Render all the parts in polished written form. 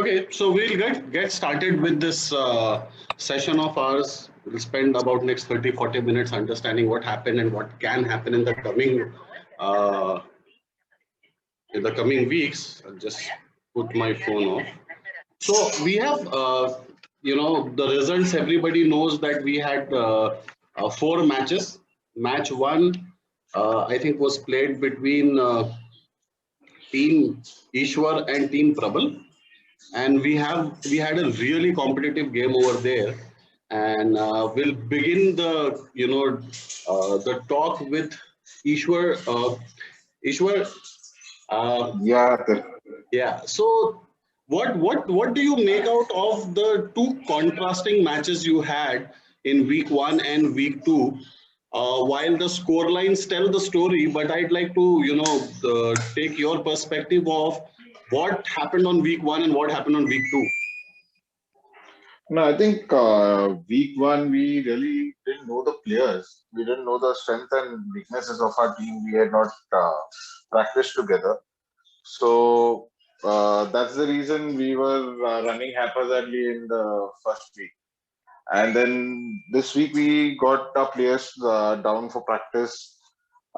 Okay, so we'll get started with this session of ours. We'll spend about next 30-40 minutes understanding what happened and what can happen uh, in the coming weeks. I'll just put my phone off. So we have, the results. Everybody knows that we had four matches. Match one, I think, was played between Team Ishwar and Team Prabal, and we had a really competitive game over there. And we'll begin the talk with Ishwar. Ishwar, uh, Yeah, yeah. So what do you make out of the two contrasting matches you had in week one and week two? While the score lines tell the story, but I'd like to take your perspective of what happened on week one and what happened on week two. no, I think week one we really didn't know the players. We didn't know the strength and weaknesses of our team. We had not practiced together, so that's the reason we were running haphazardly in the first week. And then this week we got our players down for practice.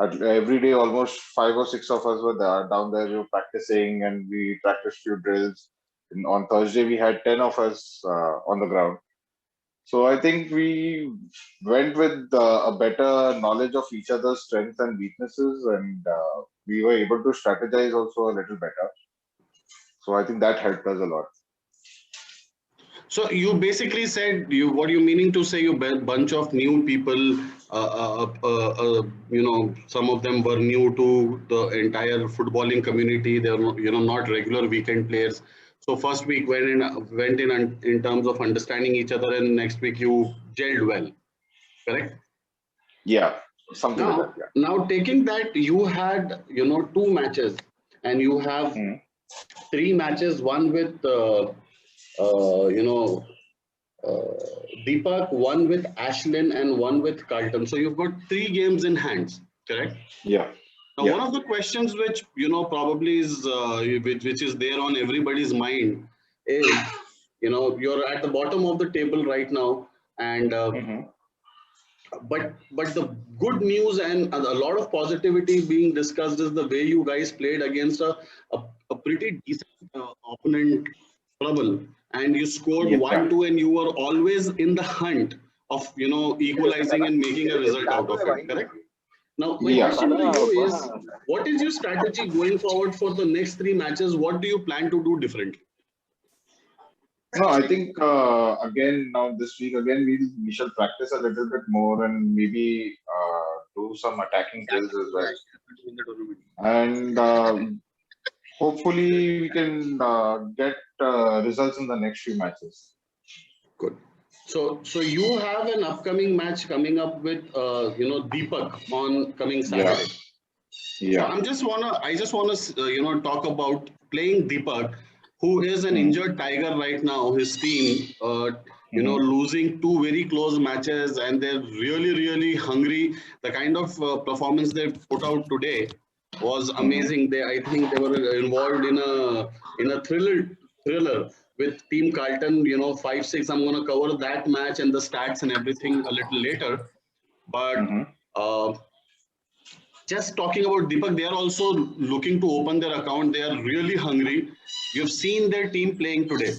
Every day, almost five or six of us were there, down there. We were practicing, and we practiced few drills. And on Thursday, we had 10 of us on the ground. So I think we went with a better knowledge of each other's strengths and weaknesses, and we were able to strategize also a little better. So I think that helped us a lot. So you basically said what you meaning to say you bunch of new people, some of them were new to the entire footballing community. They're not regular weekend players. So first week went in terms of understanding each other, and next week you gelled well, correct? Yeah, something like that. Now, now taking that, you had two matches, and you have Yeah. three matches. One with uh, you know Deepak, one with Ashlyn, and one with Carlton. So you've got three games in hands, correct? Yeah. Now, Yeah. one of the questions which probably is which is there on everybody's mind is you're at the bottom of the table right now, and Hmm. but the good news and a lot of positivity being discussed is the way you guys played against a pretty decent opponent, Trouble, and you scored Yeah. 1-2, and you were always in the hunt of equalizing and making a result out of it, correct? Now my Yeah. question to you is, what is your strategy going forward for the next three matches? What do you plan to do differently? No, I think again now this week again we shall practice a little bit more and maybe do some attacking drills as well. And hopefully we can get results in the next few matches. Good. So you have an upcoming match coming up with Deepak on coming Yeah. Saturday. So Yeah. I just wanna talk about playing Deepak, who is an Mm-hmm. injured tiger right now. His team, Mm-hmm. losing two very close matches, and they're really really hungry. The kind of performance they put out today was Mm-hmm. amazing. I think they were involved in a thriller with Team Carlton. 5-6. I'm gonna cover that match and the stats and everything a little later, but. Mm-hmm. Uh, just talking about Deepak, they are also looking to open their account. They are really hungry. You've seen their team playing today.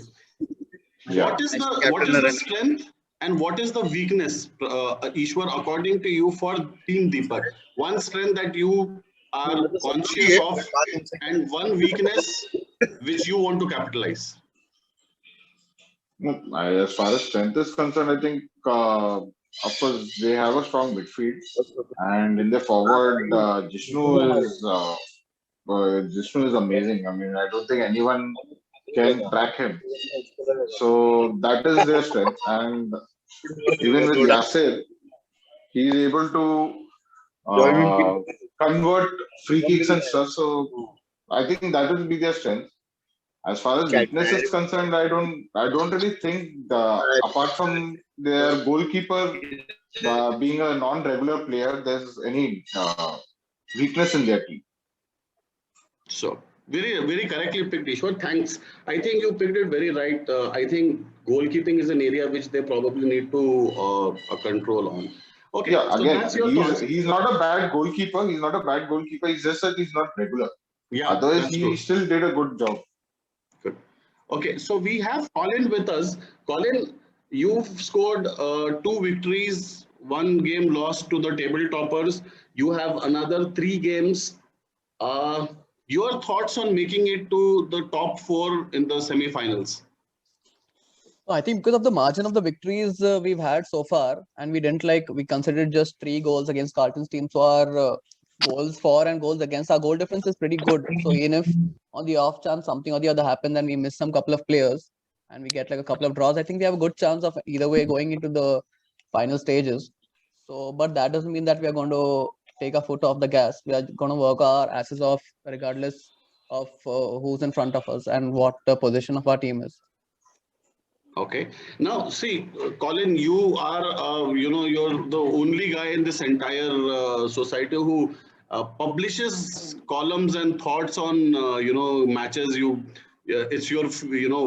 Yeah. What is the strength and what is the weakness, Ishwar, according to you, for Team Deepak? One strength that you are conscious of, and one weakness which you want to capitalize. No, as far as strength is concerned, I think of course they have a strong midfield, and in the forward, Jishnu is amazing. I mean, I don't think anyone can track him. So that is their strength. And even with Yasir, he is able to uh, convert free kicks and stuff. So I think that will be their strength. As far as weakness is concerned, I don't really think apart from their goalkeeper being a non-regular player, there's any weakness in their team. So Very correctly picked, Ishwar. Thanks. I think you picked it very right. I think goalkeeping is an area which they probably need to control on. Okay, Yeah, so again, that's your thoughts. he's not a bad goalkeeper. He's not a bad goalkeeper. It's just that he's not regular. Yeah, Otherwise, that's he true. still did a good job. Good. Okay, so we have Colin with us. Colin, you've scored 2 victories, 1 game lost to the table toppers. You have another 3 games. Uh, your thoughts on making it to the top 4 in the semi-finals? I think because of the margin of the victories we've had so far, and we considered just 3 goals against Carlton's team. So our goals for and goals against, our goal difference is pretty good. So even if on the off chance something or the other happened, then we miss some couple of players and we get like a couple of draws, I think we have a good chance of either way going into the final stages. So, but that doesn't mean that we are going to take our foot off the gas. We are going to work our asses off regardless of who's in front of us and what the position of our team is. Okay. Now, see, Colin, you are, you're the only guy in this entire society who publishes columns and thoughts on, matches. It's your,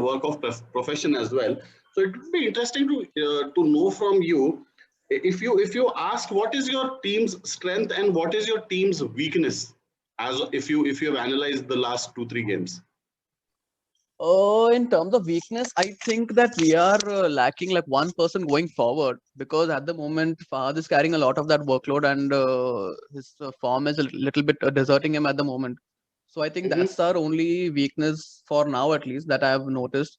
work of profession as well. So it would be interesting to know from you, if you ask what is your team's strength and what is your team's weakness, as if you have analyzed the last 2-3 games. In terms of weakness, I think that we are lacking like one person going forward, because at the moment Fahad is carrying a lot of that workload, and his form is a little bit deserting him at the moment. So I think that's our only weakness for now, at least, that I have noticed,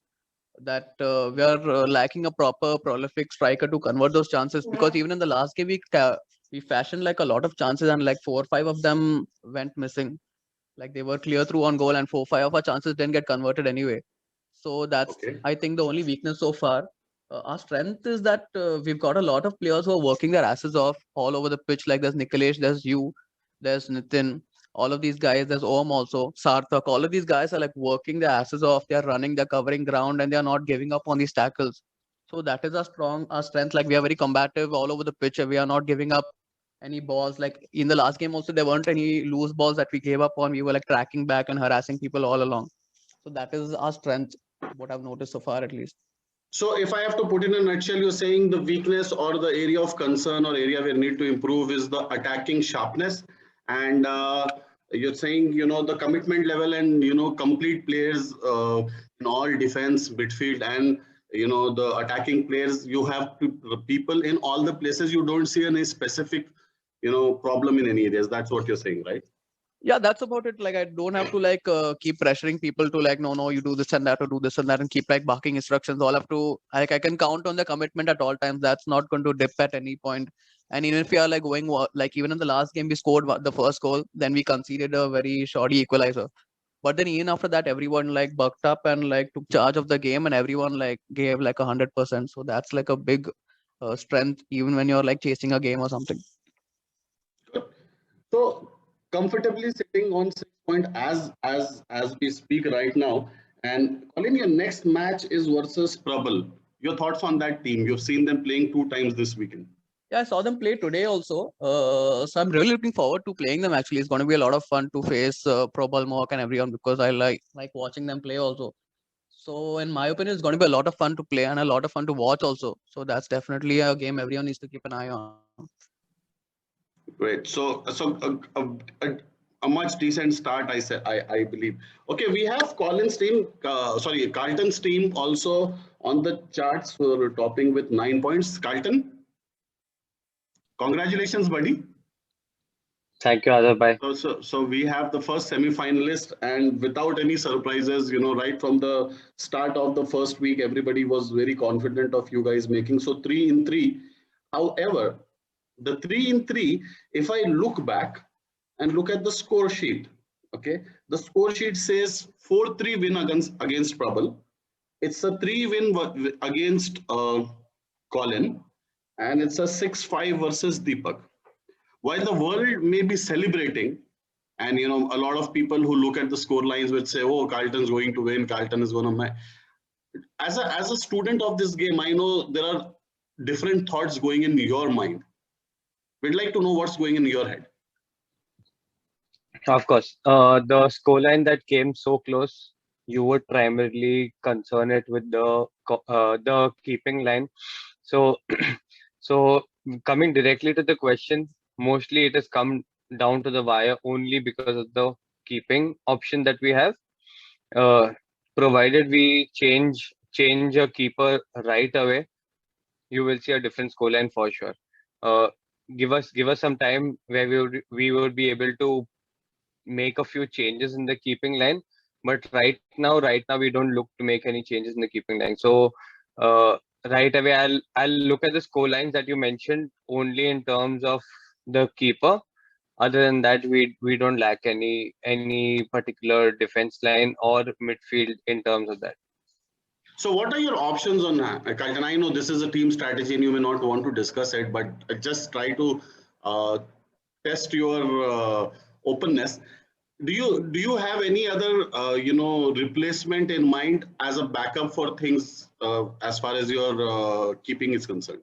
that we are lacking a proper prolific striker to convert those chances. Because even in the last game, we fashioned like a lot of chances, and like 4 or 5 of them went missing. Like they were clear through on goal, and 4 or 5 of our chances didn't get converted anyway. So that's, Okay. I think, the only weakness so far. Our strength is that we've got a lot of players who are working their asses off all over the pitch. Like there's Nikhilesh, there's you, there's Nitin, all of these guys, there's Om also, Sarthak. All of these guys are like working their asses off. They're running, they're covering ground, and they're not giving up on these tackles. So that is our strength. Like we are very combative all over the pitch, and we are not giving up any balls. Like in the last game also, there weren't any loose balls that we gave up on. We were like tracking back and harassing people all along. So that is our strength, what I've noticed so far, at least. So if I have to put in a nutshell, you're saying the weakness or the area of concern or area where need to improve is the attacking sharpness, and you're saying the commitment level and complete players in all defense, midfield, and the attacking players. You have people in all the places. You don't see any specific problem in any areas. That's what you're saying, right? Yeah, that's about it. Like I don't have to like keep pressuring people to like, no, you do this and that, or do this and that, and keep like barking instructions. All have to, like, I can count on the commitment at all times. That's not going to dip at any point. And even if we are like going, like even in the last game we scored the first goal, then we conceded a very shoddy equalizer. But then even after that, everyone like bucked up and like took charge of the game, and everyone like gave like 100%. So that's like a big strength, even when you're like chasing a game or something. So comfortably sitting on 6 point as we speak right now. And Colin, your next match is versus Prabal. Your thoughts on that team? You've seen them playing 2 times this weekend. Yeah, I saw them play today also. So I'm really looking forward to playing them. Actually, it's going to be a lot of fun to face Prabal, Mohawk, and everyone, because I like watching them play also. So in my opinion, it's going to be a lot of fun to play and a lot of fun to watch also. So that's definitely a game everyone needs to keep an eye on. Great. So a much decent start, I believe. Okay, we have Colin's team, Carlton's team also on the charts for topping with 9 points. Carlton, congratulations, buddy. Thank you, Azhar bhai. So we have the first semi-finalist, and without any surprises, right from the start of the first week, everybody was very confident of you guys making. So 3-in-3. However, the 3-in-3, if I look back and look at the score sheet, okay, the score sheet says 4-3 win against Prabal. It's a 3 win against Colin, and it's a 6-5 versus Deepak. While the world may be celebrating, and a lot of people who look at the score lines would say, "Oh, Carlton's going to win. Carlton is going to." As a student of this game, I know there are different thoughts going in your mind. We'd like to know what's going in your head. Of course. The scoreline that came so close, you would primarily concern it with the keeping line. So, so coming directly to the question, mostly it has come down to the wire only because of the keeping option that we have. Uh, Provided we change a keeper right away, you will see a different scoreline for sure. Uh, give us some time where we would be able to make a few changes in the keeping line, but right now we don't look to make any changes in the keeping line. So uh, right away I'll look at the score lines that you mentioned only in terms of the keeper. Other than that, we don't lack any particular defense line or midfield in terms of that. So what are your options on Carlton? I know this is a team strategy and you may not want to discuss it, but just try to uh, test your openness. Do you have any other replacement in mind as a backup for things as far as your keeping is concerned?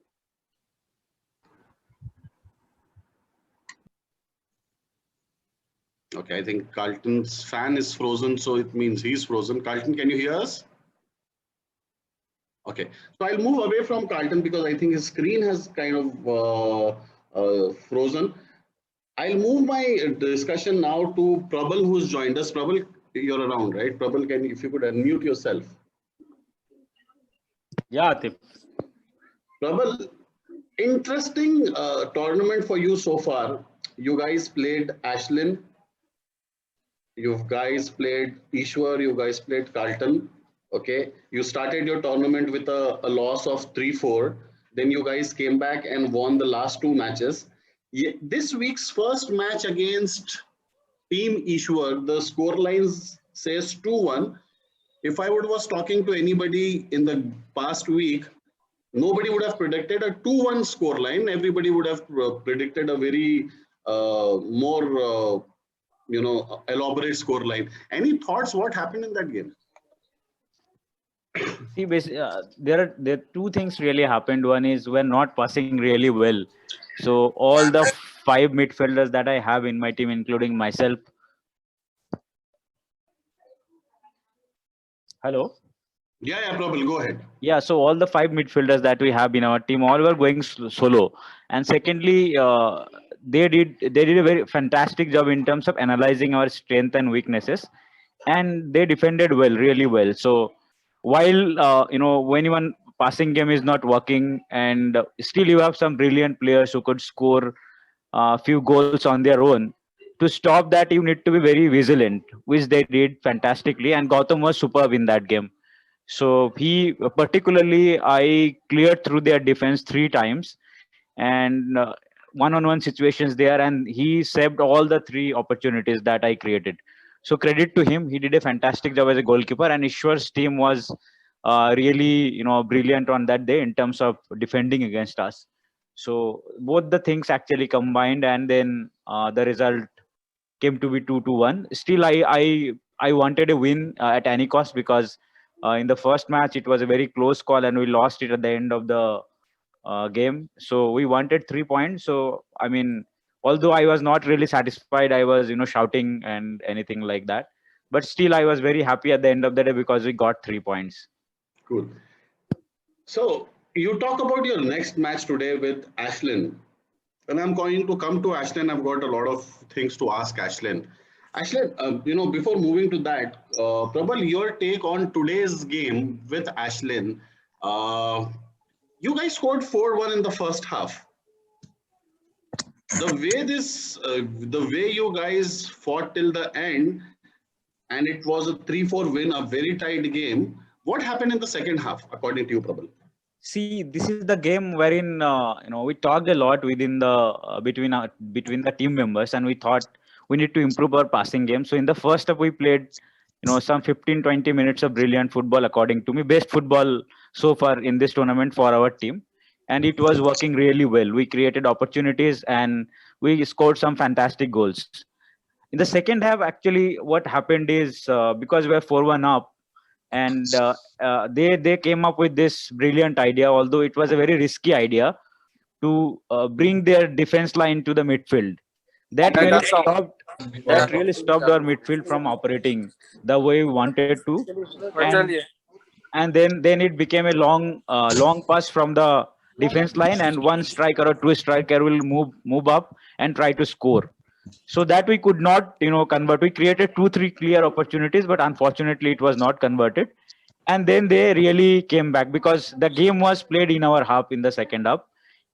Okay, I think Carlton's fan is frozen, so it means he's frozen. Carlton, can you hear us? Okay, so I'll move away from Carlton because I think his screen has kind of frozen. I'll move my discussion now to Prabal, who's joined us. Prabal, you're around, right? Prabal, if you could unmute yourself. Yeah, Atif. Prabal, interesting tournament for you so far. You guys played Ashlyn. You guys played Ishwar. You guys played Carlton. Okay, you started your tournament with a loss of 3-4. Then you guys came back and won the last two matches. This week's first match against Team Ishwar, the score lines says 2-1. If I was talking to anybody in the past week, nobody would have predicted a 2-1 score line. Everybody would have predicted a very more elaborate score line. Any thoughts what happened in that game? See, there are two things really happened. One is we're not passing really well. So all the 5 midfielders that I have in my team, including myself. Hello? Yeah, Prabal, go ahead. Yeah, so all the 5 midfielders that we have in our team, all were going solo. And secondly, they did a very fantastic job in terms of analyzing our strength and weaknesses, and they defended well, really well. So while when one passing game is not working, and still you have some brilliant players who could score a few goals on their own. To stop that, you need to be very vigilant, which they did fantastically, and Gautam was superb in that game. So he particularly, I cleared through their defense 3 times, and one-on-one situations there, and he saved all the 3 opportunities that I created. So credit to him, he did a fantastic job as a goalkeeper, and Ishwar's team was really brilliant on that day in terms of defending against us. So both the things actually combined, and then the result came to be 2-1. Still, I wanted a win at any cost, because in the first match it was a very close call and we lost it at the end of the game. So we wanted 3 points. So I mean, although I was not really satisfied, I was shouting and anything like that. But still, I was very happy at the end of the day because we got 3 points. Cool. So you talk about your next match today with Ashlyn. And I'm going to come to Ashlyn. I've got a lot of things to ask Ashlyn. Ashlyn, before moving to that, Prabal, your take on today's game with Ashlyn. You guys scored 4-1 in the first half. The way you guys fought till the end, and it was a 3-4 win, a very tight game. What happened in the second half, according to you, Prabal? See, this is the game wherein we talked a lot within the between the team members, and we thought we need to improve our passing game. So in the first half, we played some 15-20 minutes of brilliant football, according to me, best football so far in this tournament for our team, and it was working really well. We created opportunities and we scored some fantastic goals. In the second half, actually, what happened is because we were 4-1 up, and they came up with this brilliant idea, although it was a very risky idea, to bring their defense line to the midfield. That really stopped That really stopped our midfield from operating the way we wanted to. And then it became a long pass from the defense line, and one striker or two striker will move up and try to score. So that we could not convert. We created 2-3 clear opportunities, but unfortunately it was not converted. And then they really came back because the game was played in our half, in the second half,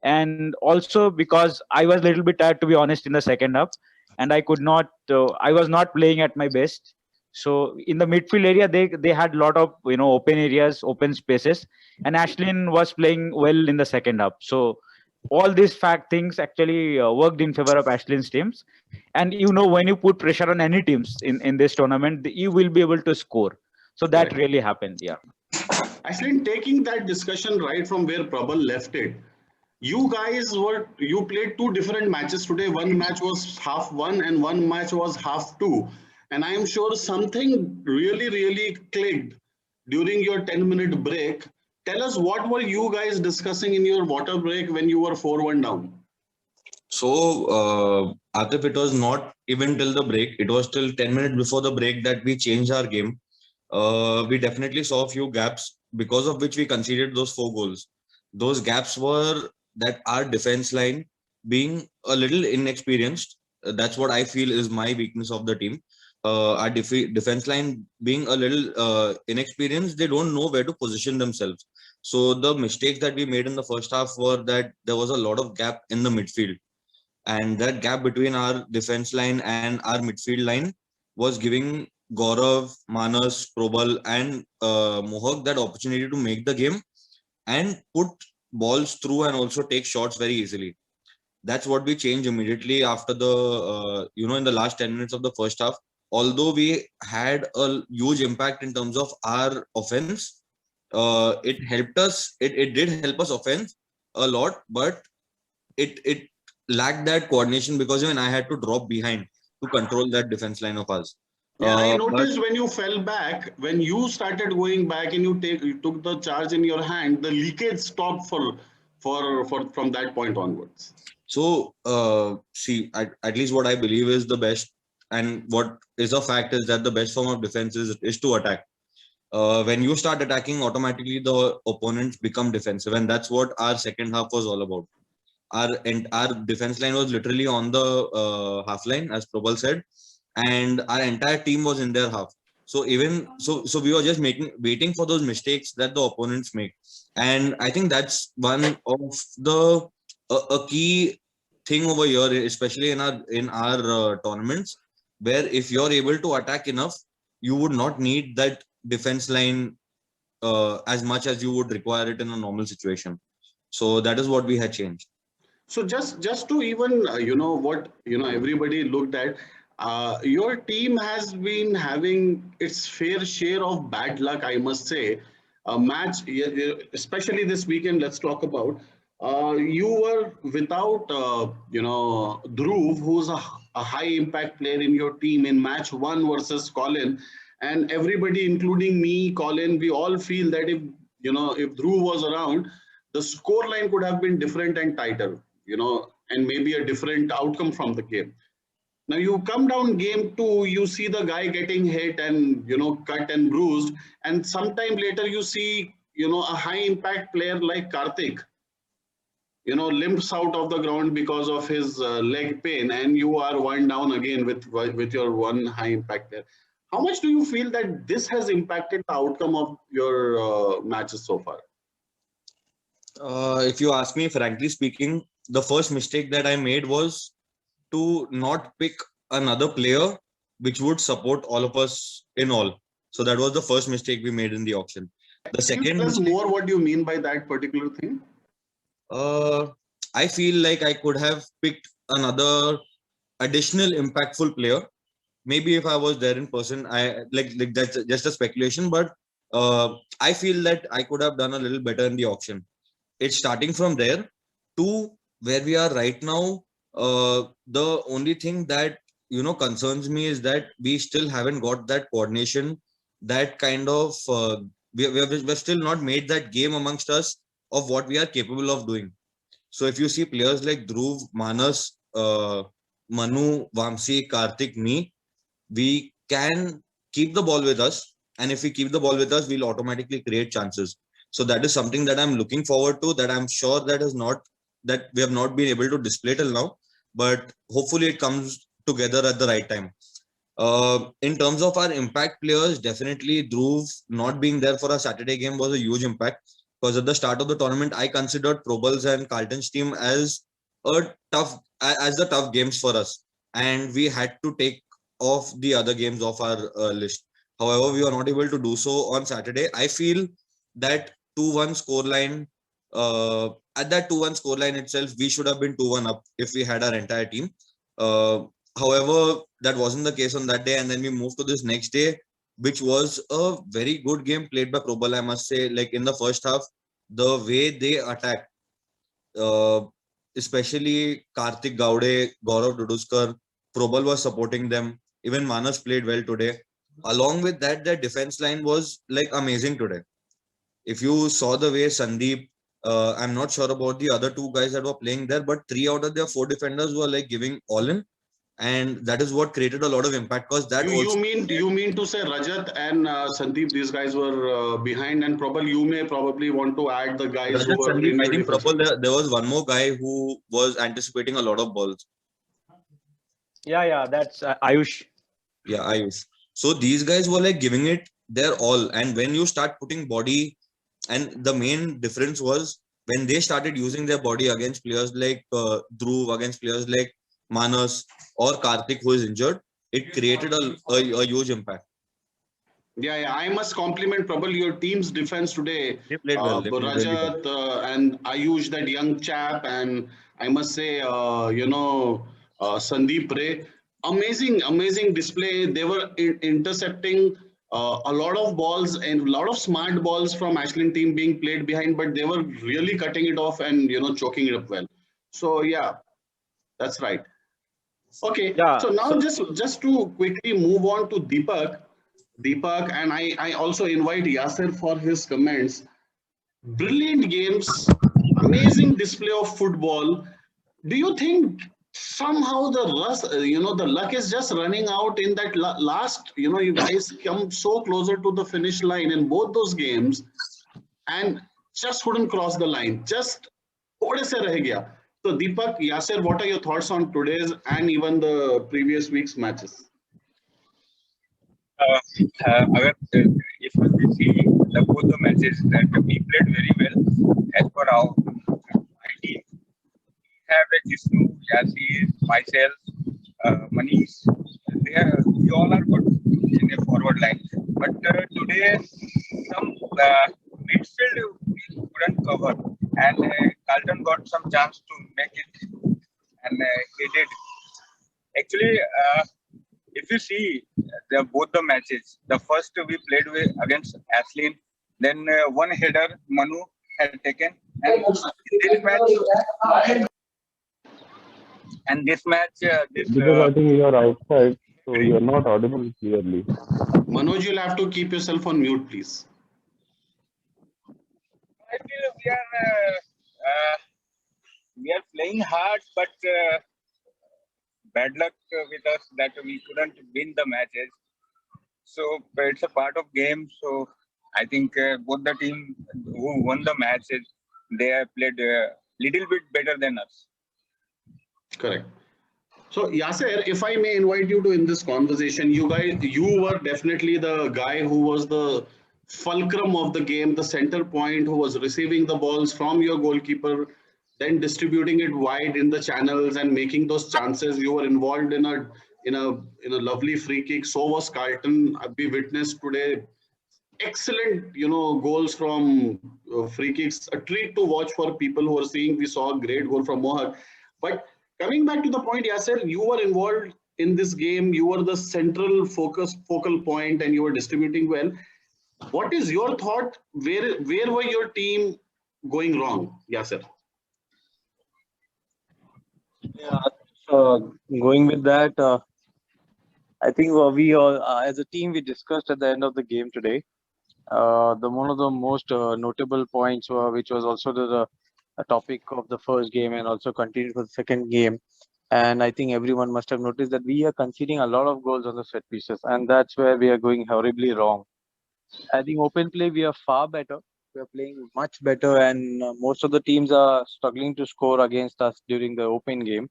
and also because I was a little bit tired, to be honest, in the second half, and I was not playing at my best. So in the midfield area, they had a lot of open areas, open spaces, and Ashlyn was playing well in the second half. So all these fact things actually worked in favor of Ashlyn's teams. And when you put pressure on any teams in this tournament, you will be able to score. So that Correct. really happened. Yeah. Actually, taking that discussion right from where Prabal left it, you played two different matches today. One match was half one and one match was half two. And I am sure something really, really clicked during your 10-minute break. Tell us, what were you guys discussing in your water break when you were 4-1 down? So, Atif, it was not even till the break. It was till 10 minutes before the break that we changed our game. We definitely saw a few gaps because of which we conceded those 4 goals. Those gaps were that our defense line being a little inexperienced. That's what I feel is my weakness of the team. Our defense line being a little inexperienced, they don't know where to position themselves. So the mistakes that we made in the first half were that there was a lot of gap in the midfield. And that gap between our defense line and our midfield line was giving Gaurav, Manas, Probal, and Mohak that opportunity to make the game and put balls through and also take shots very easily. That's what we changed immediately after the, in the last 10 minutes of the first half. Although we had a huge impact in terms of our offense, it helped us. It did help us offense a lot, but it lacked that coordination because even I had to drop behind to control that defense line of ours. Yeah, I noticed when you fell back, when you started going back and you took the charge in your hand, the leakage stopped for from that point onwards. So, see, at least what I believe is the best, and what is a fact is that the best form of defense is to attack. When you start attacking, automatically the opponents become defensive, and that's what our second half was all about. Our defense line was literally on the half line, as Probal said, and our entire team was in their half. So so we were just waiting for those mistakes that the opponents make, and I think that's one of the a key thing over here, especially in our tournaments, where if you're able to attack enough, you would not need that defense line as much as you would require it in a normal situation. So that is what we had changed. So just to even everybody looked at, your team has been having its fair share of bad luck, I must say. A match, especially this weekend, let's talk about. You were without Dhruv, who's a high impact player in your team, in match 1 versus Colin, and everybody, including me, Colin, we all feel that if Dhruv was around, the score line could have been different and tighter, and maybe a different outcome from the game. Now you come down game 2, you see the guy getting hit and cut and bruised, and sometime later you see a high impact player like Karthik limps out of the ground because of his leg pain, and you are one down again with your one high impact player. How much do you feel that this has impacted the outcome of your matches so far? If you ask me, frankly speaking, the first mistake that I made was to not pick another player which would support all of us in all. So that was the first mistake we made in the auction. The second, can you tell us more what do you mean by that particular thing? I feel like I could have picked another additional impactful player. Maybe if I was there in person, I like that's just a speculation, but I feel that I could have done a little better in the auction. It's starting from there to where we are right now. The only thing that concerns me is that we still haven't got that coordination, that kind of we've still not made that game amongst us of what we are capable of doing. So if you see players like Dhruv, Manas, Manu, Vamsi, Karthik, me, we can keep the ball with us. And if we keep the ball with us, we'll automatically create chances. So that is something that I'm looking forward to, that I'm sure that we have not been able to display till now, but hopefully it comes together at the right time. In terms of our impact players, definitely Dhruv not being there for a Saturday game was a huge impact, because at the start of the tournament, I considered Probals and Carlton's team as the tough games for us, and we had to take off the other games off our list. However, we were not able to do so on Saturday. I feel that 2-1 scoreline, at that 2-1 scoreline itself, we should have been 2-1 up if we had our entire team. However, that wasn't the case on that day, and then we moved to this next day, which was a very good game played by Probal, I must say. Like in the first half, the way they attacked, uh, especially Karthik Gaude, Gaurav Duduskar, Probal was supporting them. Even Manas played well today. Along with that, their defense line was like amazing today. If you saw the way Sandeep, I'm not sure about the other two guys that were playing there, but 3 out of their 4 defenders were like giving all in, and that is what created a lot of impact, because that also You mean to say Rajat and Sandeep, these guys were behind, and probably you may probably want to add the guys who Rajat, were Sandeep, in I your think defense. Prabal, there was one more guy who was anticipating a lot of balls. Yeah, that's Ayush. Yeah, Ayush. So these guys were like giving it their all. And when you start putting body, and the main difference was when they started using their body against players like Dhruv, against players like Manas or Karthik, who is injured, it created a huge impact. Yeah, I must compliment probably your team's defense today. They played well. They played really well. Rajat and Ayush, that young chap, and I must say, Sandeep Ray, amazing display. They were intercepting a lot of balls and a lot of smart balls from Ashland team being played behind, but they were really cutting it off and choking it up well. So yeah, that's right. Okay, Yeah. so now just to quickly move on to Deepak, and I also invite Yasser for his comments. Brilliant games, amazing display of football. Do you think somehow the luck is just running out in that last, you guys come so closer to the finish line in both those games and just couldn't cross the line. Just थोड़े से रह गया. So Deepak, Yasser, what are your thoughts on today's and even the previous week's matches? अगर if we see both the matches that we played very well as per our team. We have Jisnu, Yasir, myself, Manish. We all are good in the forward line. But today, some midfield we couldn't cover, and Carlton got some chance to make it, and he did. Actually, if you see both the matches, the first we played against Ashland, then one header Manu had taken, and this match, Because I think you are outside, so you are not audible clearly. Manoj, you'll have to keep yourself on mute, please. I feel we are playing hard, but bad luck with us that we couldn't win the matches. So it's a part of game. So I think both the team who won the matches, they have played a little bit better than us. Correct. So Yasser, if I may invite you to in this conversation, you were definitely the guy who was the fulcrum of the game, the center point, who was receiving the balls from your goalkeeper, then distributing it wide in the channels and making those chances. You were involved in a lovely free kick. So was Carlton. We witnessed today excellent goals from free kicks. A treat to watch for people who are seeing. We saw a great goal from Mohak. But coming back to the point, Yasser, you were involved in this game. You were the central focal point, and you were distributing well. What is your thought? Where were your team going wrong, Yasser? Yeah, going with that, I think we all, as a team, we discussed at the end of the game today. One of the most notable points, which was also the topic of the first game and also continued for the second game, And I think everyone must have noticed that we are conceding a lot of goals on the set pieces, and that's where we are going horribly wrong. I think open play, we are far better. We are playing much better, and most of the teams are struggling to score against us during the open game.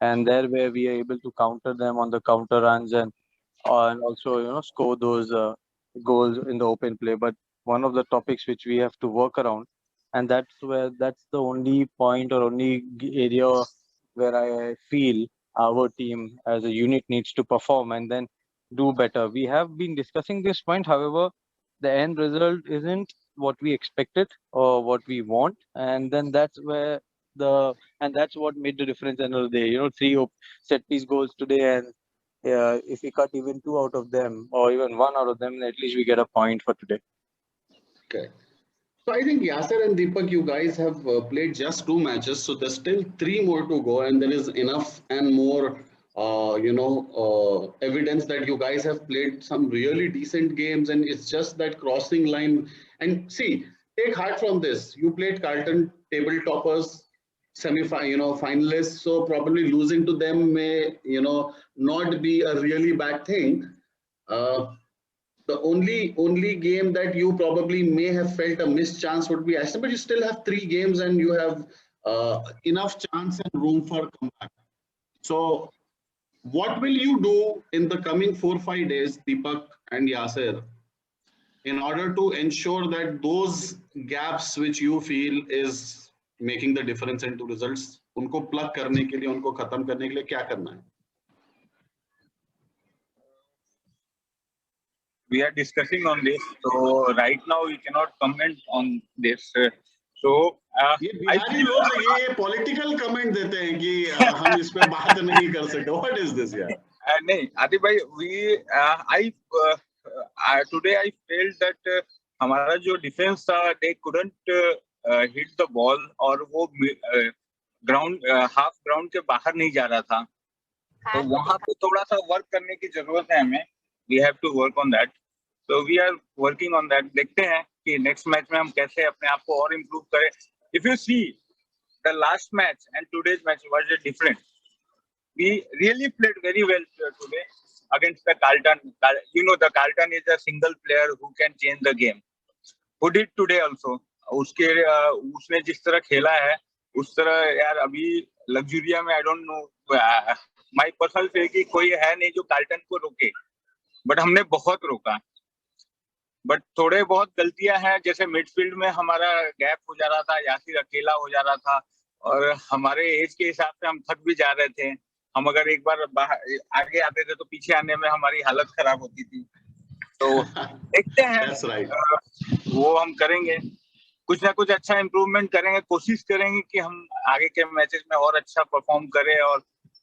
And there, where we are able to counter them on the counter runs and also score those goals in the open play. But one of the topics which we have to work around, and that's the only point or only area where I feel our team as a unit needs to perform and then do better. We have been discussing this point, however, the end result isn't what we expected or what we want, and then that's what made the difference end of the day. Three set piece goals today, and if we cut even 2 out of them or even 1 out of them, at least we get a point for today. Okay. So I think Yasser and Deepak, you guys have played just 2 matches, so there's still 3 more to go, and there is enough and more, evidence that you guys have played some really decent games, and it's just that crossing line. And see, take heart from this. You played Carlton table toppers, finalists, so probably losing to them may, not be a really bad thing. The only game that you probably may have felt a missed chance would be Aston, but you still have 3 games and you have enough chance and room for comeback. So what will you do in the coming 4-5 days, Deepak and Yasser, in order to ensure that those gaps which you feel is making the difference into results, उनको plug करने के लिए, उनको खत्म करने के लिए क्या करना है? We are discussing on this, so right now we cannot comment on this. So ये बिहारी लोग ये political comment देते हैं कि हम इस पे बात नहीं कर सकते. What is this यार? नहीं, आदित्य भाई, today I felt that हमारा जो defense था, they couldn't hit the ball, और वो half ground के बाहर नहीं जा रहा था. तो वहाँ पे थोड़ा सा work करने की जरूरत है हमें. We have to work on that. So we are working on that. देखते हैं कि next match में हम कैसे अपने आप को और improve करें. If you see the last match and today's match was different. We really played very well today against the Carlton. The Carlton is a single player who can change the game. Who did today also. उसने जिस तरह खेला है, उस तरह यार अभी लग्जुरिया में I don't know. My personal feel कि कोई है नहीं जो कार्ल्टन को रोके, बट हमने बहुत रोका. बट थोड़े बहुत गलतियां हैं, जैसे मिडफील्ड में हमारा गैप हो जा रहा था, यासिर अकेला हो जा रहा था, और हमारे एज के हिसाब से हम थक भी जा रहे थे. हम अगर एक बार आगे आते थे तो पीछे आने में हमारी हालत खराब होती थी. तो देखते हैं, वो हम करेंगे, कुछ ना कुछ अच्छा इम्प्रूवमेंट करेंगे, कोशिश करेंगे कि हम आगे के मैचेस में और अच्छा परफॉर्म करें और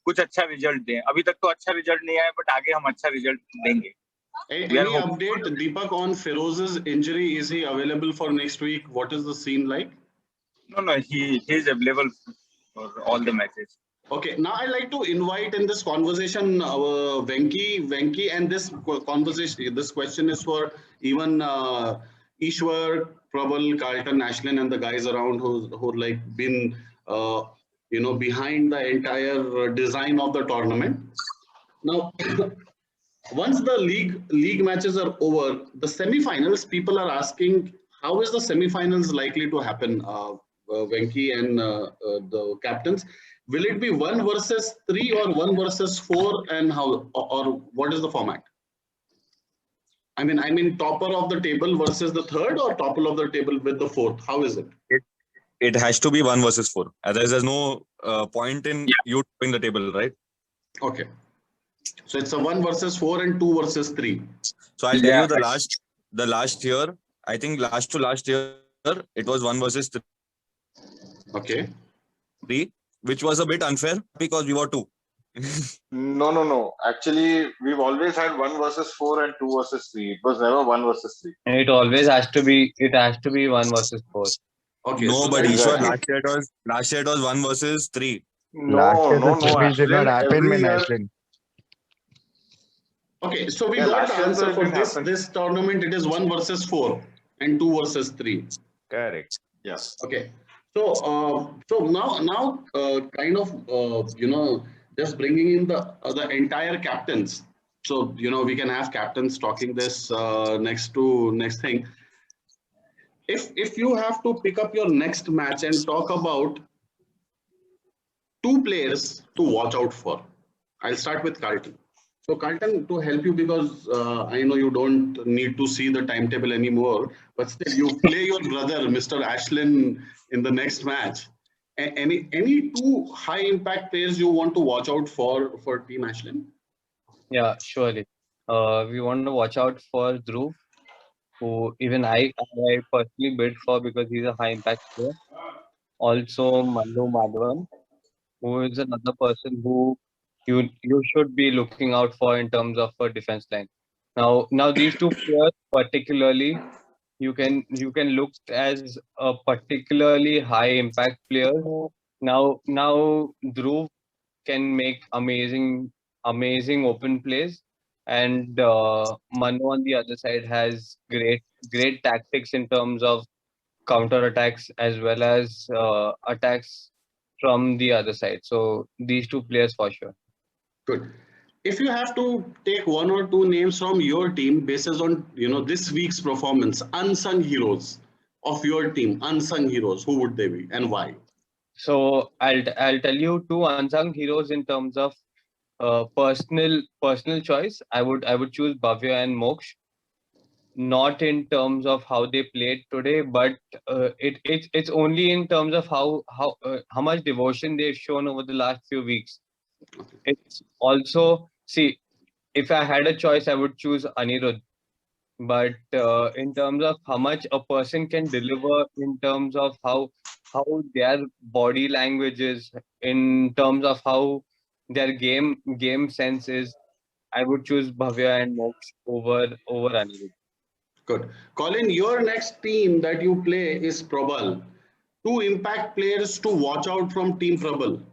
कुछ अच्छा रिजल्ट दें. अभी तक तो अच्छा रिजल्ट नहीं आया, बट आगे हम अच्छा रिजल्ट देंगे. Any update, Deepak, on Feroz's injury? Is he available for next week? What is the scene like? No, he is available for all the matches. Okay, now I'd like to invite in this conversation Venki, and this conversation, this question is for even Ishwar, Prabal, Carlton, Ashlyn, and the guys around who like been behind the entire design of the tournament. Now, once the league matches are over, the semi-finals, people are asking, how is the semi-finals likely to happen, Venki and the captains? Will it be 1 versus 3 or 1 versus 4, and how, or what is the format? I mean, topper of the table versus the 3rd, or topper of the table with the 4th? How is it? It has to be 1 versus 4. Otherwise, there's no point in you topping the table, right? Okay. So it's a 1 versus 4 and 2 versus 3. So I'll tell you the last year, I think last year, it was 1 versus 3. Okay. 3, which was a bit unfair because we were 2. No. Actually, we've always had 1 versus 4 and 2 versus 3. It was never 1 versus 3. And it always has to be. It has to be 1 versus 4. Okay. No, so but exactly. Ishwar, last year it was 1 versus 3. No. Did not happen, Every man, year- Ashlyn. Okay, so we Yeah, got last the year answer it for didn't happen. this tournament. It is 1 versus 4 and 2 versus 3. Correct. Yes. Okay. So now kind of just bringing in the entire captains. So, you know, we can have captains talking this next thing. If you have to pick up your next match and talk about two players to watch out for, I'll start with Carlton. So Carlton, to help you, because I know you don't need to see the timetable anymore, but still you play your brother, Mr. Ashlin, in the next match. Any two high impact players you want to watch out for Team Ashlin? Yeah, surely. We want to watch out for Dhruv, who even I personally bid for because he's a high impact player. Also, Manu Madhavan, who is another person who you should be looking out for in terms of a defense line. Now these two players particularly, you can look as a particularly high impact player. Now Dhruv can make amazing open plays, and Manu on the other side has great tactics in terms of counter attacks as well as attacks from the other side. So these two players for sure. Good. If you have to take one or two names from your team basis on, you know, this week's performance, unsung heroes of your team, unsung heroes, who would they be and why? So I'll tell you two unsung heroes in terms of personal choice. I would choose Bhavya and Moksh, not in terms of how they played today, but it's only in terms of how much devotion they've shown over the last few weeks. It's also, see, if I had a choice, I would choose Anirudh. But in terms of how much a person can deliver, in terms of how their body language is, in terms of how their game sense is, I would choose Bhavya and Moksh over Anirudh. Good. Colin, your next team that you play is Prabal. Two impact players to watch out from Team Prabal.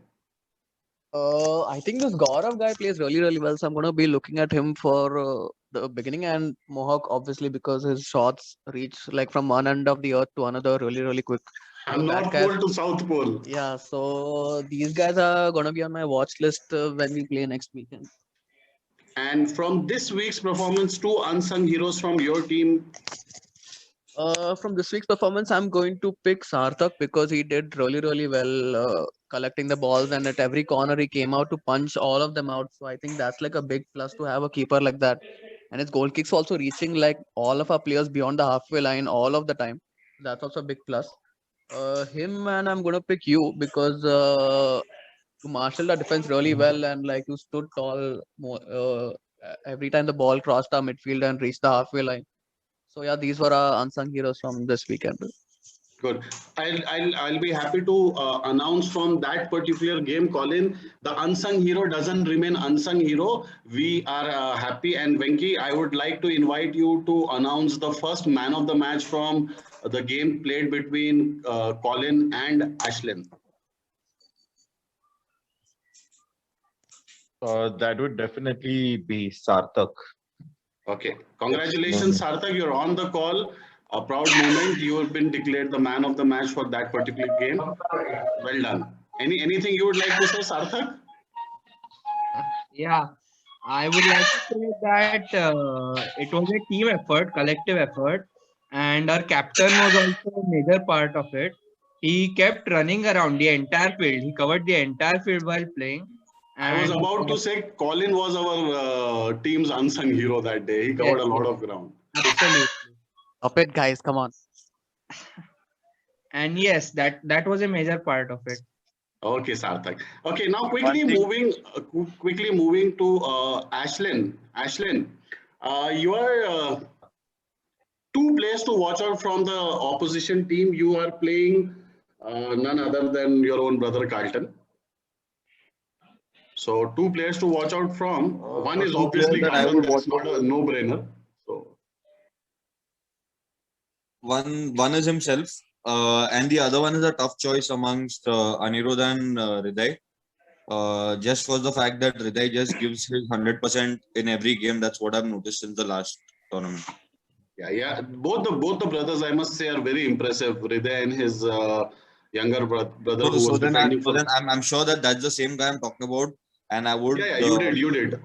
I think this Gaurav guy plays really well, so I'm gonna be looking at him for the beginning, and Mohawk obviously because his shots reach like from one end of the earth to another really quick. So North that guy, Pole to South Pole. yeah. So these guys are gonna be on my watch list when we play next weekend. And from this week's performance, two unsung heroes from your team. From this week's performance, I'm going to pick Sarthak because he did really well collecting the balls, and at every corner he came out to punch all of them out. So I think that's like a big plus to have a keeper like that. And his goal kicks also reaching like all of our players beyond the halfway line all of the time. That's also a big plus. Him, and I'm gonna pick you because you marshaled the defense really well, and like you stood tall every time the ball crossed our midfield and reached the halfway line. So yeah, these were our unsung heroes from this weekend. Good. I'll be happy to announce from that particular game, Colin. The unsung hero doesn't remain unsung hero. We are happy, and Venki, I would like to invite you to announce the first man of the match from the game played between Colin and Ashlin. That would definitely be Sarthak. Okay. Congratulations, Sarthak. You're on the call. A proud moment. You have been declared the man of the match for that particular game. Well done. Anything you would like to say, Sarthak? Yeah, I would like to say that it was a team effort, collective effort, and our captain was also a major part of it. He kept running around the entire field. He covered the entire field while playing. I was about to say Colin was our team's unsung hero that day. He covered a lot of ground. Absolutely. Stop it, guys. Come on. And yes, that was a major part of it. Okay, Sarthak. Okay, now quickly moving to Ashlin. Ashlin, you are two players to watch out from the opposition team. You are playing none other than your own brother Carlton. So two players to watch out from. One is obviously Carlton. That's not a no-brainer. So one is himself, and the other one is a tough choice amongst Anirudh and Hriday. Just for the fact that Hriday just gives his 100% in every game. That's what I've noticed in the last tournament. Yeah. Both the brothers, I must say, are very impressive. Hriday and his younger brother who was defending. I'm sure that that's the same guy I'm talking about. and I would Yeah, you did.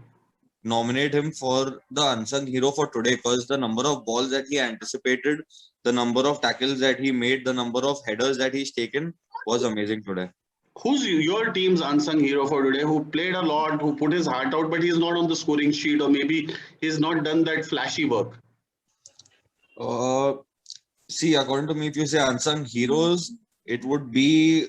nominate him for the unsung hero for today, because the number of balls that he anticipated, the number of tackles that he made, the number of headers that he's taken was amazing today. Who's your team's unsung hero for today? Who played a lot, who put his heart out, but he's not on the scoring sheet, or maybe he's not done that flashy work. See, according to me, if you say unsung heroes, it would be,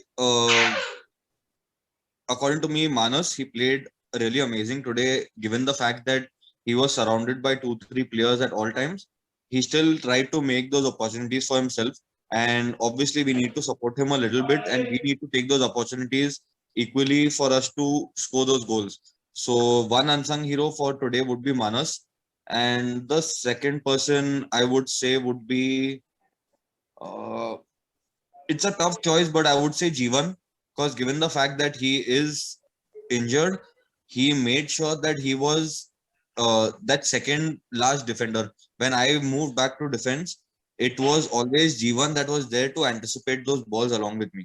according to me, Manas. He played really amazing today, given the fact that he was surrounded by 2-3 players at all times. He still tried to make those opportunities for himself. And obviously, we need to support him a little bit, and we need to take those opportunities equally for us to score those goals. So, one unsung hero for today would be Manas. And the second person I would say would be, it's a tough choice, but I would say Jeevan, because given the fact that he is injured, he made sure that he was that second last defender. When I moved back to defense, it was always Jeevan that was there to anticipate those balls along with me.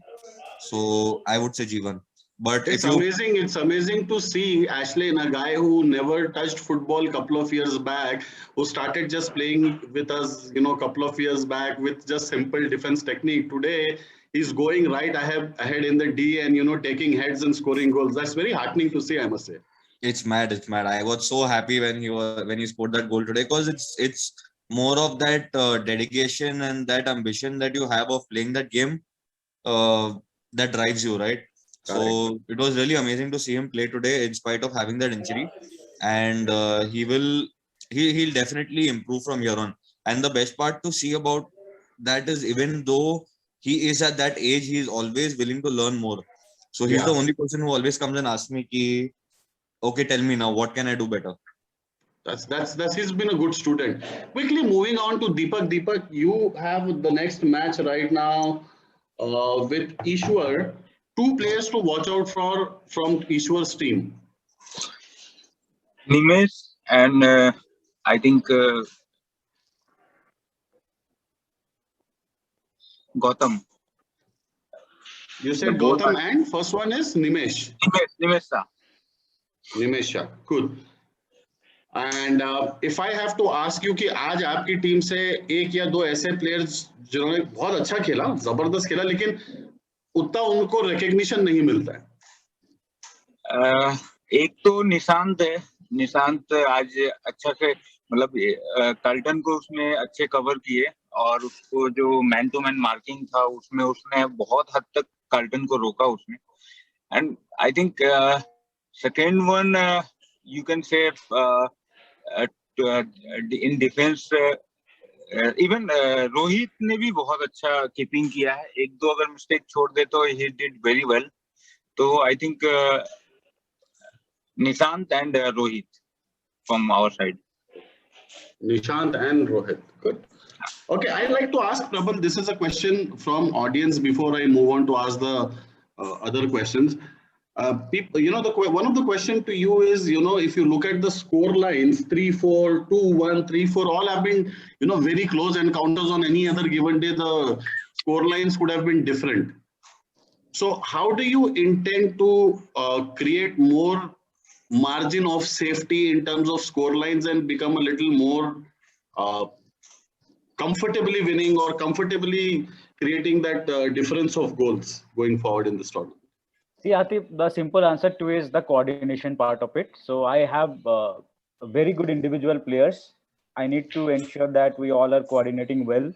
So I would say Jeevan. But It's if you amazing. It's amazing to see Ashley, a guy who never touched football a couple of years back, who started just playing with us, a couple of years back with just simple defense technique. Today, he's going right ahead in the D and taking heads and scoring goals. That's very heartening to see, I must say. It's mad. It's mad. I was so happy when he scored that goal today, because it's more of that dedication and that ambition that you have of playing that game that drives you, right? So it was really amazing to see him play today in spite of having that injury, and he'll definitely improve from here on. And the best part to see about that is, even though he is at that age, he is always willing to learn more. So he's the only person who always comes and asks me, ki, okay, tell me now, what can I do better? That's he's been a good student. Quickly moving on to Deepak. Deepak, you have the next match right now with Ishwar. 2 players to watch out for from Ishwar's team. Nimesh and I think Gautam. You said Gautam and first one is Nimesh. Nimesh Shah. Good. And if I have to ask you कि आज आपकी team से एक या दो ऐसे players जिन्होंने बहुत अच्छा खेला, जबरदस्त खेला, लेकिन उतना उनको रिकॉग्निशन नहीं मिलता है. एक तो निशांत है. निशांत आज अच्छा से, मतलब कार्ल्टन को उसने अच्छे कवर किए, और उसको जो मैन टू मैन मार्किंग था उसमें उसने बहुत हद तक कार्ल्टन को रोका उसने. And I think second one you can say in defence even Rohit ने भी बहुत अच्छा कीपिंग किया है. एक दो अगर मिस्टेक छोड़ दे तो ही डिड वेरी वेल. तो I think Nishant and Rohit from our side. Nishant and Rohit. Good. Okay, I'd like to ask Prabal, this is a question from audience before I move on to ask the other questions. People, one of the question to you is, if you look at the score lines, 3-4, 2-1, 3-4, all have been, very close encounters. On any other given day, the score lines could have been different. So how do you intend to create more margin of safety in terms of score lines and become a little more comfortably winning or comfortably creating that difference of goals going forward in this tournament? See, Atif, the simple answer to is the coordination part of it. So I have very good individual players. I need to ensure that we all are coordinating well.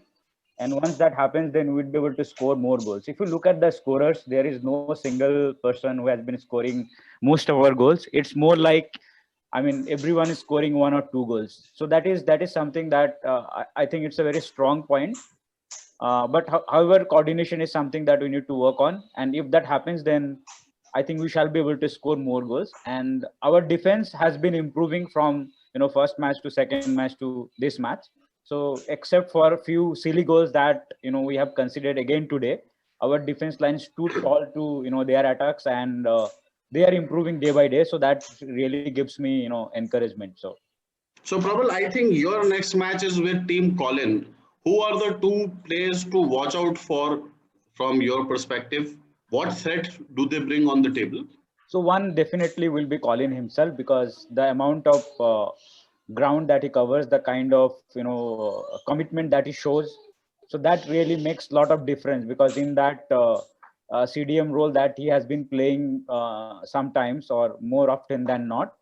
And once that happens, then we'll be able to score more goals. If you look at the scorers, there is no single person who has been scoring most of our goals. It's more like, everyone is scoring 1 or 2 goals. So that is something that I think it's a very strong point. But however, coordination is something that we need to work on. And if that happens, then I think we shall be able to score more goals. And our defense has been improving from, first match to second match to this match. So except for a few silly goals that, we have considered again today, our defense line stood tall to, their attacks, and they are improving day by day. So that really gives me, encouragement. So Prabal, I think your next match is with Team Colin. Who are the 2 players to watch out for from your perspective? What threat do they bring on the table? So one definitely will be Colin himself, because the amount of ground that he covers, the kind of commitment that he shows, so that really makes a lot of difference, because in that CDM role that he has been playing sometimes or more often than not,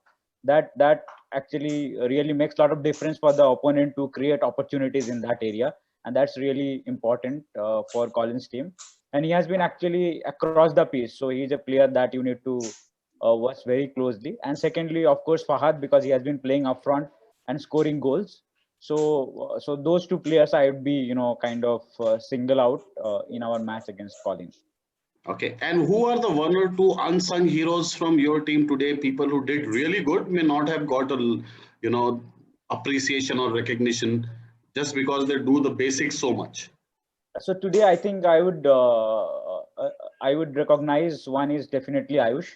that actually really makes a lot of difference for the opponent to create opportunities in that area, and that's really important for Colin's team. And he has been actually across the piece, so he's a player that you need to watch very closely. And secondly, of course, Fahad, because he has been playing up front and scoring goals. So those two players I would be kind of single out in our match against Colin. Okay, and who are the one or two unsung heroes from your team today? People who did really good, may not have got a appreciation or recognition just because they do the basics so much. So today I think I would recognize one is definitely Ayush.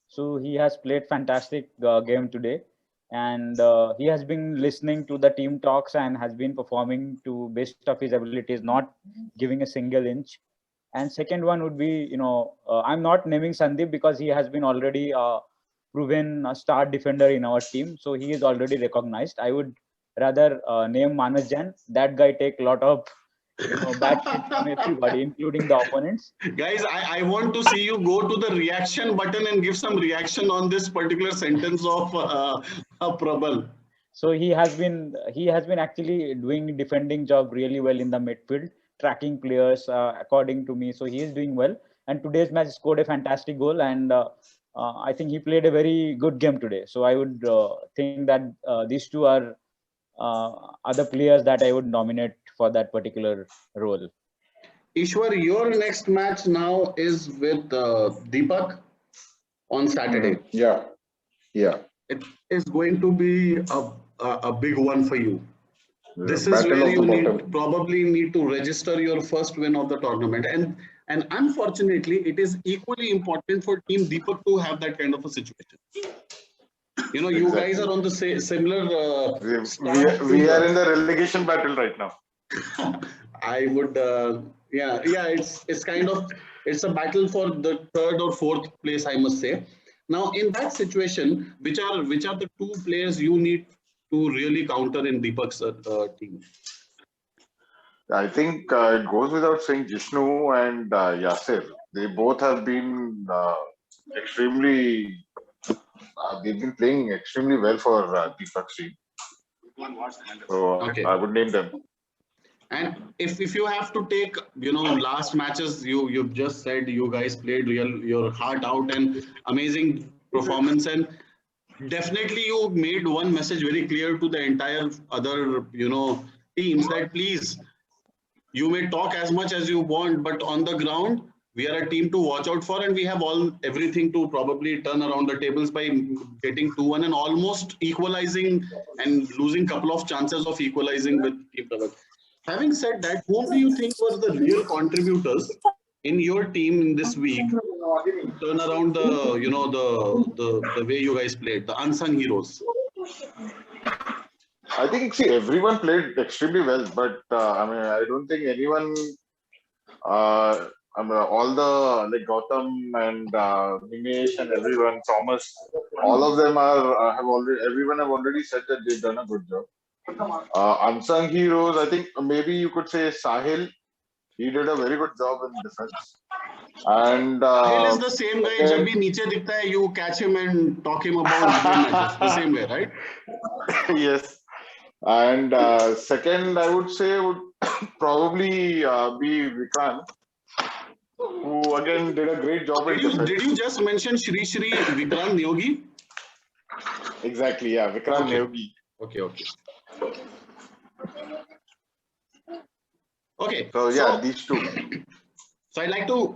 So he has played fantastic game today, and he has been listening to the team talks and has been performing to best of his abilities, not giving a single inch. And second one would be, I'm not naming Sandeep because he has been already proven a star defender in our team, so he is already recognized. I would rather name Manas Jain. That guy take a lot of bad shit from everybody, including the opponents. Guys, I want to see you go to the reaction button and give some reaction on this particular sentence of Prabal. So he has been actually doing defending job really well in the midfield, tracking players according to me. So he is doing well. And today's match scored a fantastic goal, and I think he played a very good game today. So I would think that these two are other players that I would nominate for that particular role. Ishwar, your next match now is with Deepak on Saturday. Yeah. It is going to be a big one for you. This is Battle where of you the bottom. probably need to register your first win of the tournament. And unfortunately, it is equally important for Team Deepak to have that kind of a situation. You guys are on the similar. We are in the relegation battle right now. I would, it's kind of, it's a battle for the third or fourth place, I must say. Now, in that situation, which are the two players you need to really counter in Deepak's team? I think it goes without saying Jishnu and Yasir. They both have been extremely. They've been playing extremely well for Deepak's team. So Okay. I would name them. And if you have to take, last matches, you've just said you guys played your heart out and amazing performance, and definitely you made one message very clear to the entire other, teams that please, you may talk as much as you want, but on the ground, we are a team to watch out for, and we have everything to probably turn around the tables by getting 2-1 and almost equalizing and losing couple of chances of equalizing with Team Prabal. Having said that, whom do you think were the real contributors in your team in this week to turn around the way you guys played, the unsung heroes? I think everyone played extremely well, but I don't think anyone. All the like Gautam and Nimesh and everyone, Thomas, all of them everyone have already said that they've done a good job. Unsung heroes, I think maybe you could say Sahil. He did a very good job in defense. And Sahil is the same guy. Jab bhi niche dikhta hai, you catch him and talk him about game matches. The same way, right? Yes. And second, I would say would probably be Vikrant, who again did a great job in defense. Did you just mention Shri Vikrant Neogi? Exactly, yeah, Vikrant Neogi. Okay. So yeah, these two. So I'd like to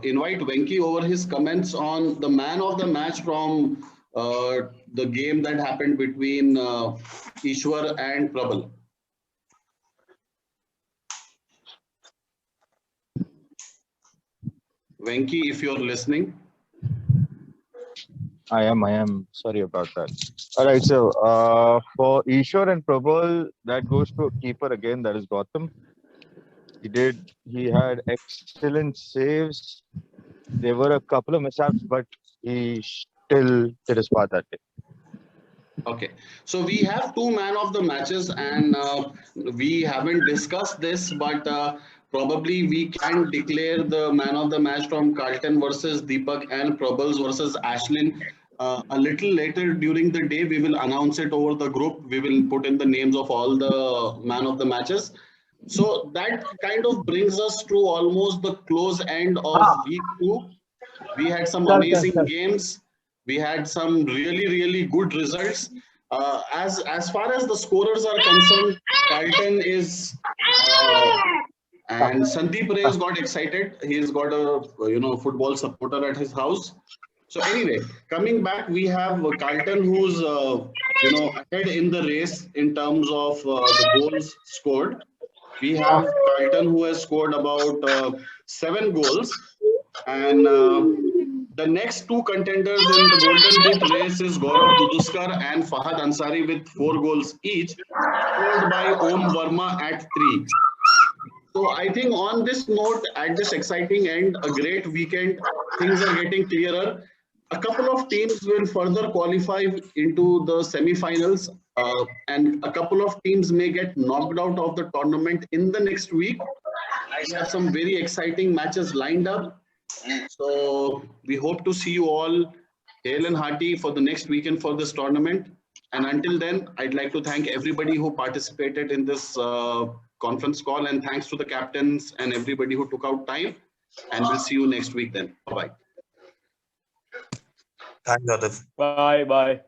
invite Venki over his comments on the man of the match from the game that happened between Ishwar and Prabal. Venki, if you're listening. I am. Sorry about that. All right. So for Ishwar and Prabal, that goes to a keeper again. That is Gautam. He had excellent saves. there were a couple of mishaps, but he still did his part that day. Okay, so we have two man of the matches, and we haven't discussed this, but probably we can declare the man of the match from Carlton versus Deepak and Prabals versus Ashlyn. A little later during the day, we will announce it over the group. We will put in the names of all the man of the matches. So that kind of brings us to almost the close end of week 2. We had some amazing games. We had some really good results. As far as the scorers are concerned, Carlton is and Sandeep Ray has got excited. He's got a football supporter at his house. So anyway, coming back, we have Carlton who's ahead in the race in terms of the goals scored. We have Carlton who has scored about 7 goals, and the next two contenders in the Golden Boot race is Gaurav Duduskar and Fahad Ansari with 4 goals each, followed by Om Verma at 3. So I think on this note, at this exciting end, a great weekend, things are getting clearer. A couple of teams will further qualify into the semi-finals, and a couple of teams may get knocked out of the tournament in the next week. We have some very exciting matches lined up. So we hope to see you all hale and hearty for the next weekend for this tournament. And until then, I'd like to thank everybody who participated in this conference call, and thanks to the captains and everybody who took out time. And we'll see you next week then. Bye-bye. Thanks, Atif. Bye.